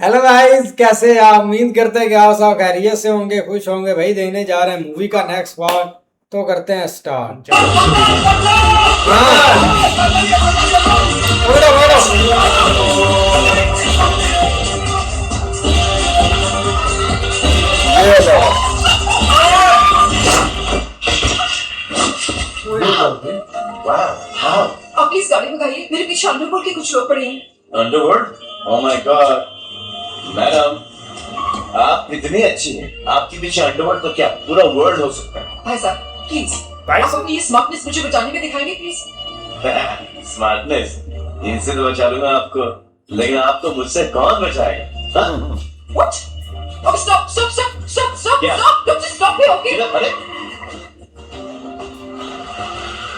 Hello guys, कैसे हैं आप? उम्मीद करते हैं कि आप सब खैरियत से होंगे, खुश होंगे। भाई देखने जा रहे हैं मूवी का नेक्स्ट पार्ट, तो करते हैं स्टार्ट। आप प्लीज गाड़ी भगाइए, मेरे पीछे अंडरवर्ल्ड के कुछ लोग पड़े हैं। Underworld? Oh my God madam, आप इतनी अच्छी हैं, आपके पीछे अंडरवर्ल्ड तो क्या पूरा वर्ल्ड हो सकता है। भाई साहब प्लीज, आप अपनी स्मार्टनेस मुझे बचाने में दिखाएंगे प्लीज। स्मार्टनेस इनसे तो बचा लूंगा आपको, लेकिन आप तो मुझसे कौन बचाएगा? What? Oh, stop! क्या? Don't just stop me, okay? अरे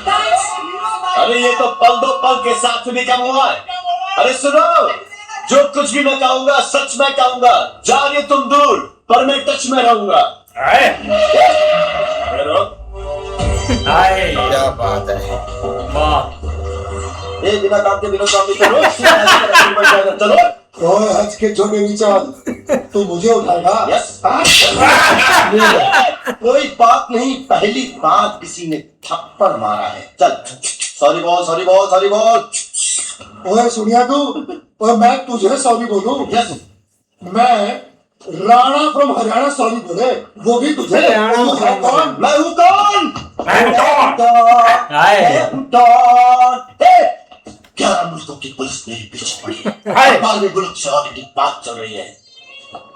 Thanks. अरे ये तो पल दो पल के साथ भी कम हुआ है। अरे सुनो, जो कुछ भी मैं कहूंगा सच मैं कहूंगा। जा रही तुम दूर, पर मैं टच में रहूंगा। क्या बात है, ये बिना काम के बिना काम के चलो। ओए हंस के छोटे विचार, तू मुझे उठाएगा? यस। कोई बात नहीं, पहली बार किसी ने थप्पड़ मारा है। चल सॉरी बोल। ओए सुनिया तू, ओए मैं तुझे सॉरी बोलूं? यस। मैं राणा फ्रॉम हरियाणा सॉरी बोले, वो भी तुझे? हरियाणा तू है from कौन? मैं हूँ कौन? क्या मुल्कों की पुलिस मेरे पीछे पड़ी है? बाल में बुलेट चला की बात चल रही है।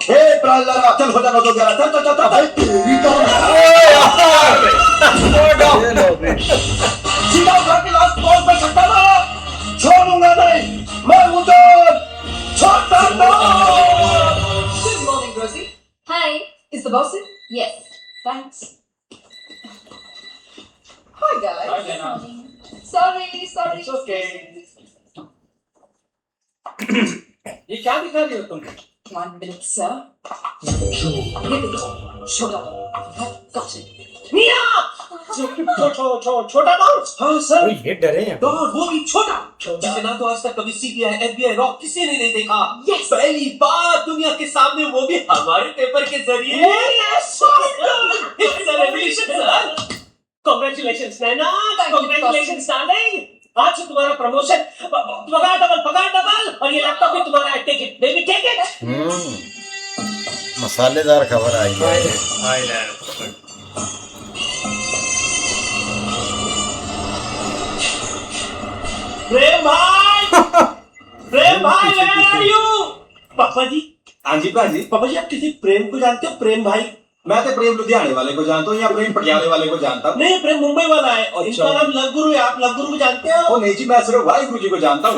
हे प्रहलाद, चल हो जाना 211, चल। अरे तेरी तो सीधा उठा के लास्ट पॉज पे छक्का मारा, छोड़ूंगा नहीं, मैं हूँ कौन? छोड़ता नहीं। Good morning, Rosie. Hi. Is the boss in? Yes. Thanks. Hi guys. Hi, Lena. Sorry. It's okay. ये क्या दिखा रही हो तुम? 1 minute, sir. ये देखो, छोटा got it. छोटा बाउंस? हाँ सर। ये डरे हैं। गॉड, वो भी छोटा। जिसे ना तो आज तक कभी सीबीआई, एफबीआई, रॉ किसी ने नहीं देखा। Yes. पहली बार दुनिया के सामने, वो भी हमारे पेपर के जरिए। It's a revolution, sir. Congratulations, Naina. Thank you, Congratulations, darling. आज से तुम्हारा प्रमोशन, पगार डबल, और ये लैपटॉप भी तुम्हारा। Take it baby, take it. मसालेदार खबर आई है। प्रेम भाई where are you? पापा जी। हाँ जी पापा जी, आप किसी प्रेम को जानते हो? प्रेम भाई? मैं तो प्रेम लुधियाने वाले को जानता हूँ या प्रेम पटियाले वाले को जानता हूँ। नहीं, प्रेम मुंबई वाला है और इनका नाम लव गुरु है। आप लव गुरु को जानते हो? वो नहीं जी, मैं सिर्फ वाहिगुरु जी को जानता हूँ।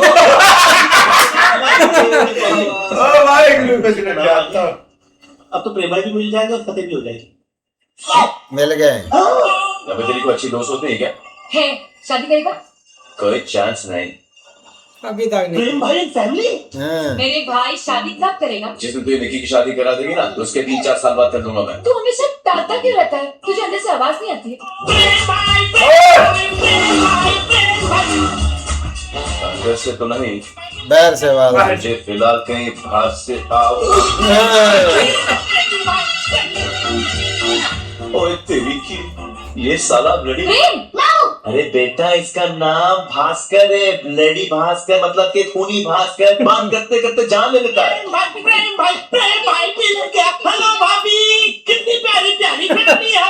अब तो प्रेम भाई भी मिल जाएंगे और फतेह भी हो जाएगी। मिल गए। अभी तेरी को अच्छी दोस्त होती है क्या? है, शादी करेगा? कोई चांस नहीं। अभी तक नहीं। प्रेम भाई फैमिली? मेरे भाई शादी कब करेगा? जिस दिन तुझे निकी की शादी करा देगी ना, तो उसके 3-4 साल बाद कर दूंगा मैं। तू हमेशा टालता क्यों रहता है? तुझे अंदर से आवाज नहीं आती है? अंदर से तो नहीं, बैर से वाला। मुझे फिलहाल कहीं बाहर से आओ। ओए तेरी की, ये साला ब्लडी। प्रेम, अरे बेटा, इसका नाम भास्कर है। ब्लडी भास्कर मतलब कि खूनी भास्कर। बात करते करते जान ले लेता है। प्रेम भाई मिल गया। हेलो भाभी, कितनी प्यारी फैमिली है।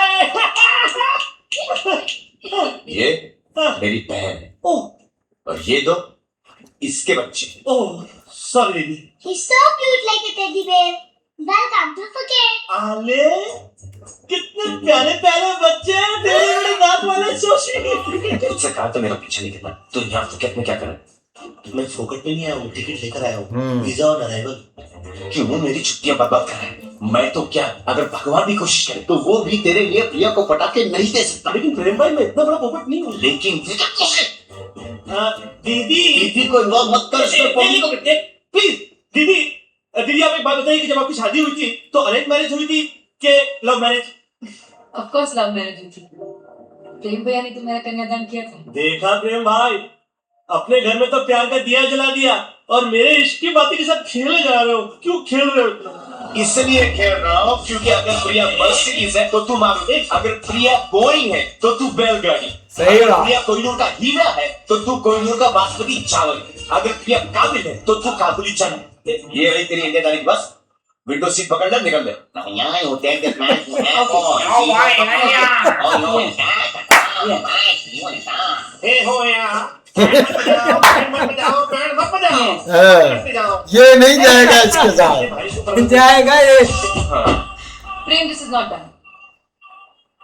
ये मेरी बहन है। और ये दो इसके बच्चे। Oh sorry. He's so cute like a teddy bear. Welcome to Phuket. आले, कितने प्यारे बच्चे हैं। तेरे बड़े दांत वाले शोषी। तुझसे कहा तो मेरा पीछे नहीं करना। तो यहाँ फुकेट में क्या कर रहा है? मैं फोकट में नहीं आया हूँ, टिकट लेकर आया हूँ। Visa on arrival. क्यों मेरी छुट्टियां बर्बाद कर रहा है? मैं तो क्या, अगर भगवान भी कोशिश करे तो वो भी तेरे लिए प्रिया को पटा के नहीं दे सकता। लेकिन प्रेम भाई, मैं इतना बड़ा पोपट नहीं हूँ। लेकिन दीदी को इन्वॉल्व मत कर इसमें। प्लीज दीदी आप एक बात बताइए कि जब आपकी शादी हुई थी तो अरेंज मैरिज हुई थी कि love marriage? Of course love marriage हुई थी। प्रेम भैया ने तो मेरा कन्यादान किया था। देखा प्रेम भाई, अपने घर में तो प्यार का दिया जला दिया और मेरे इश्क की बातें के साथ खेले जा रहे हो। क्यों खेल रहे हो? इसलिए खेल रहा हूँ क्योंकि अगर प्रिया मर्सिडीज है तो तू मारुति, अगर प्रिया बोइंग है तो तू बैलगाड़ी, सही अगर बात। प्रिया कोहिनूर का हीरा है तो तू कोहिनूर का बासमती चावल, अगर प्रिया काबिल है तो तू काबुली चना। ये रही तेरी इंडियन दानी की बस। विंडो सीट पकड़ ले, निकल ले। ये नहीं जाएगा इसके साथ। जाएगा ये। प्रेम, दिस इज नॉट डन।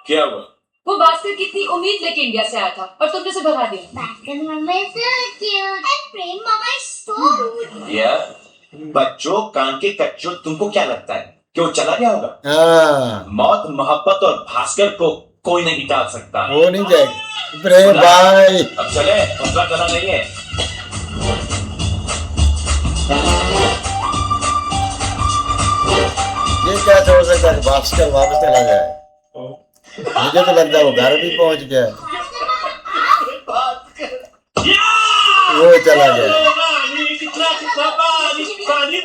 क्या हुआ? वो भास्कर कितनी उम्मीद लेके इंडिया से आया था और तुमने उसे भगा दिया। Bhaskar mama is so cute and Prem mama is so rude. यार बच्चों कान के कच्चों, तुमको क्या लगता है कि वो चला गया होगा? हाँ, मौत, मोहब्बत और भास्कर को कोई नहीं टाल सकता। वो नहीं जाएगा। प्रेम भाई अब चले, दूसरा चला नहीं है। ये क्या छोड़ सकता है? भास्कर वापस चला जाए। मुझे तो लगता है वो घर भी पहुंच गया। वो चला गया। कितना कितना पानी पानी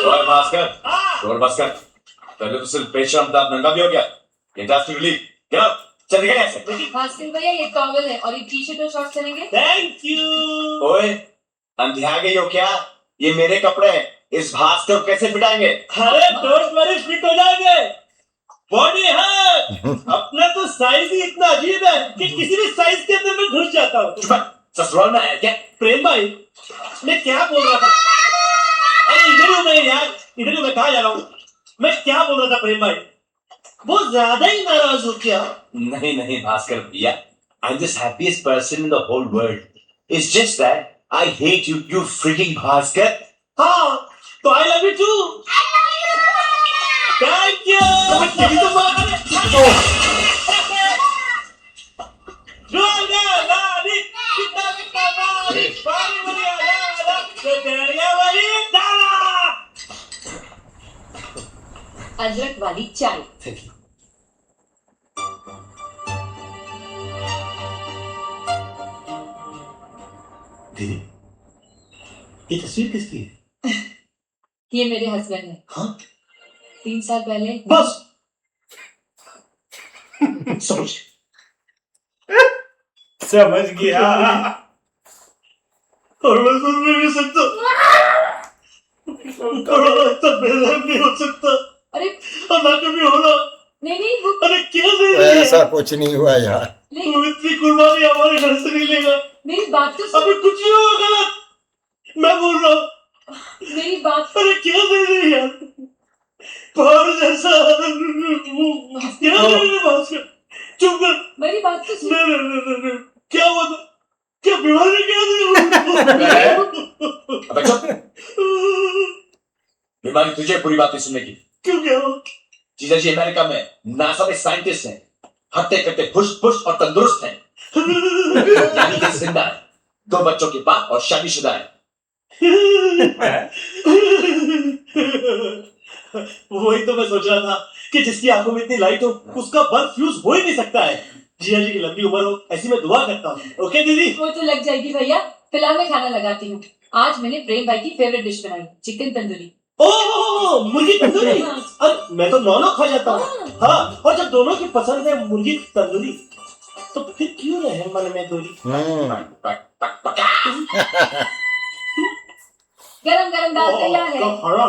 और भास्कर, और भास्कर, पहले तो सिर्फ बेशरम था, अब नंगा भी हो गया। इंडस्ट्री क्या? चल निकल यहाँ से। भास्कर भैया, ये टॉवल है और ये टी शर्ट और शॉर्ट्स चलेंगे। Thank you. ओए, अंधिया गई हो क्या? ये मेरे कपड़े हैं, इस भास्कर को कैसे पिटाएंगे? अरे डोंट वरी, फिट हो जाएंगे। बॉडी है अपना तो साइज ही इतना अजीब है कि किसी भी साइज के अंदर मैं घुस जाता हूँ। ससुराल में है क्या? प्रेम भाई, मैं क्या बोल रहा था? अरे इधर ही हूँ मैं यार, इधर ही मैं कहाँ जा रहा हूँ? मैं क्या बोल रहा था प्रेम भाई? वो ज्यादा ही नाराज हो क्या? नहीं नहीं भास्कर भैया, I'm the happiest person in the whole world. It's just that I hate you, you freaking Bhaskar. हाँ, तो I love you too. Thank you. तेरी तो बात है। जोगा लाडी, कितना कितना लाडी, पानी वाली आला, तेरिया वाली दाला। अदरक वाली चाय। दीदी, ये तस्वीर किसकी है? ये मेरे हस्बैंड है। हाँ? 3 साल पहले। बस समझ गया। और मैं सुन भी नहीं सकता, थोड़ा तो बेहतर नहीं हो सकता। अरे और ना कभी होना। नहीं वो अरे क्या दे रही है? ऐसा कुछ नहीं हुआ यार। नहीं, तू इतनी कुर्बानी हमारे घर से नहीं लेगा। मेरी बात तो सुन। अभी कुछ नहीं होगा गलत, मैं बोल रहा हूँ। मेरी बात। अरे क्या दे रही है? पहाड़ जैसा क्या दे रही है भास्कर? चुप कर। मेरी बात तो सुन। नहीं, क्या हुआ था? क्या बीमारी क्या दी? अबे चुप। बीमारी तुझे पूरी बातें सुनने की। क्यों क्या हुआ? जीजा जी अमेरिका में नासा में साइंटिस्ट हैं, हत्ते कट्टे पुष्ट पुष्ट और तंदुरुस्त हैं, यानी कि जिंदा है, 2 बच्चों के बाप और शादीशुदा है। वही तो मैं सोच रहा था कि जिसकी आंखों में इतनी लाइट हो उसका बल्ब फ्यूज हो ही नहीं सकता है। जिया जी की लंबी उम्र हो, ऐसी मैं दुआ करता हूँ। ओके दीदी? वो तो लग जाएगी भैया। फिलहाल मैं खाना लगाती हूँ। आज मैंने प्रेम भाई की फेवरेट डिश बनाई, चिकन तंदूरी। ओह, मुर्गी तंदूरी। अरे मैं तो नॉन खा जाता हूँ। हाँ, और जब दोनों की पसंद है मुर्गी तंदूरी, तो फिर क्यों रहे मन में दूरी? गरम गरम दाल तैयार है। खाना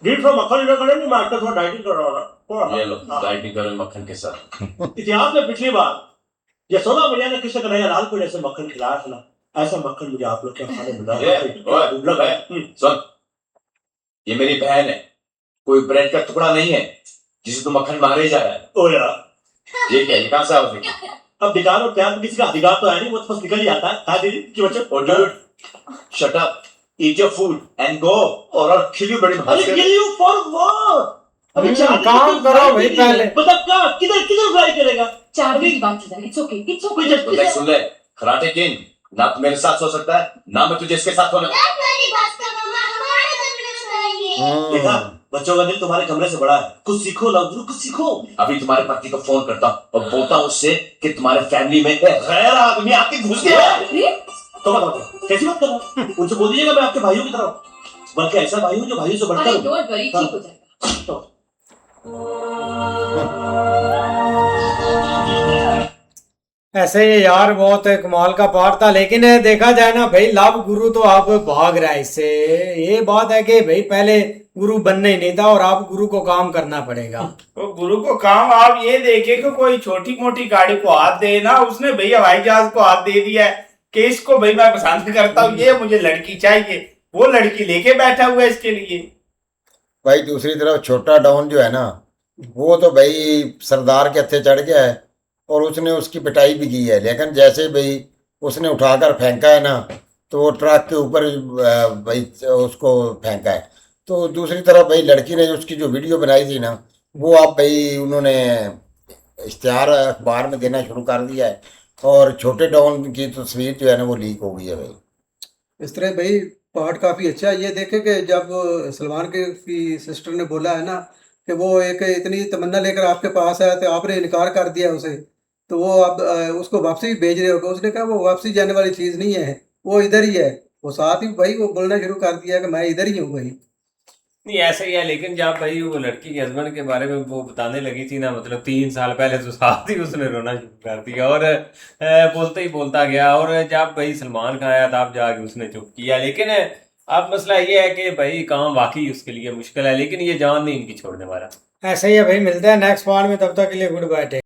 डीप फ्राई मक्खन इधर करें, नहीं मैं आजकल थोड़ा डाइटिंग कर रहा हूँ। ये लो डाइटिंग करो मक्खन के साथ। इतिहास में पिछली बार यशोदा मैया ने कृष्ण कन्हैया लाल को जैसे मक्खन खिलाया था ना, ऐसा मक्खन मुझे आप लोग के खाने मिला है। सुन, ये मेरी बहन है, कोई ब्रेड का टुकड़ा नहीं है जिसे तू मक्खन मारे जा रहा है। ओ यार, ये क्या, ये कहां से आ गया? अब अधिकार और प्यार में किसी का अधिकार तो है नहीं, वो तो बस निकल ही आता है। हाँ दीदी कि बच्चे। Oh dude, shut up, eat your food and go, or I'll kill you बड़ी अरे Bhaskar. kill you for what? अभी काम करो भाई पहले। मतलब क्या, किधर किधर फ्राई करेगा? चार्ली की बात है। इट्स ओके, इट्स कोई ओके। जब तो देख सुन ले, कराटे किंग, ना तू मेरे साथ सो सकता है, ना मैं तुझे इसके साथ होने। Don't worry, Bhaskar mama, हमारे घर में सुनाएंगे। देखा, बच्चों का दिल तुम्हारे कमरे से बड़ा है। कुछ सीखो लव गुरु, कुछ सीखो। अभी तुम्हारे पति को फोन करता हूँ और बोलता हूँ उससे कि तुम्हारे फैमिली में गैर आदमी आके घुस गया है। तो बताओ कैसी बात कर रहा हूँ? उनसे बोल दीजिएगा मैं आपके भाइयों की तरह हूँ, बल्कि ऐसा भाई हूँ जो भाइयों से बढ़कर अरे हूँ। डोंट वरी, ठीक हो जाएगा। ऐसे ये यार बहुत कमाल का पार्ट था, लेकिन देखा जाए ना भाई, लव गुरु तो आप भाग रहा है इससे। ये बात है कि भाई पहले गुरु बनना ही नहीं था और आप गुरु को काम करना पड़ेगा। तो गुरु को काम आप ये देखे कि कोई छोटी मोटी गाड़ी को हाथ दे ना, उसने भाई हवाई जहाज को हाथ दे दिया है कि इसको भाई मैं पसंद करता हूँ, ये मुझे लड़की चाहिए, वो लड़की लेके बैठा हुआ है इसके लिए। भाई दूसरी तरफ छोटा डॉन जो है ना, वो तो भाई सरदार के हत्थे चढ़ गया है और उसने उसकी पिटाई भी की है, लेकिन जैसे भाई उसने उठाकर फेंका है ना, तो वो ट्रक के ऊपर भाई उसको फेंका है। तो दूसरी तरफ भाई लड़की ने उसकी जो वीडियो बनाई थी ना, वो आप भाई उन्होंने इश्तिहार अखबार में देना शुरू कर दिया है और छोटे डॉन की तस्वीर जो है ना वो लीक हो गई है भाई। इस तरह भाई पार्ट काफ़ी अच्छा है। ये देखे कि जब सलमान की सिस्टर ने बोला है ना कि वो एक इतनी तमन्ना लेकर आपके पास आया तो आपने इनकार कर दिया उसे, तो वो अब उसको वापसी भी भेज रहे हो। उसने कहा वो वापसी जाने वाली चीज़ नहीं है, वो इधर ही है। वो साथ ही भाई वो बोलना शुरू कर दिया कि मैं इधर ही हूँ भाई। नहीं ऐसा ही है, लेकिन जब भाई वो लड़की के हस्बैंड के बारे में वो बताने लगी थी ना, मतलब 3 साल पहले तो साथ ही उसने रोना शुरू कर दिया और बोलते ही बोलता गया। और जब भाई सलमान खान आया तब जाके उसने चुप किया। लेकिन अब मसला ये है कि भाई काम वाकई उसके लिए मुश्किल है, लेकिन ये जान नहीं इनकी छोड़ने वाला। ऐसे ही है भाई, मिलते हैं नेक्स्ट पार्ट में, तब तक के लिए गुड बाय।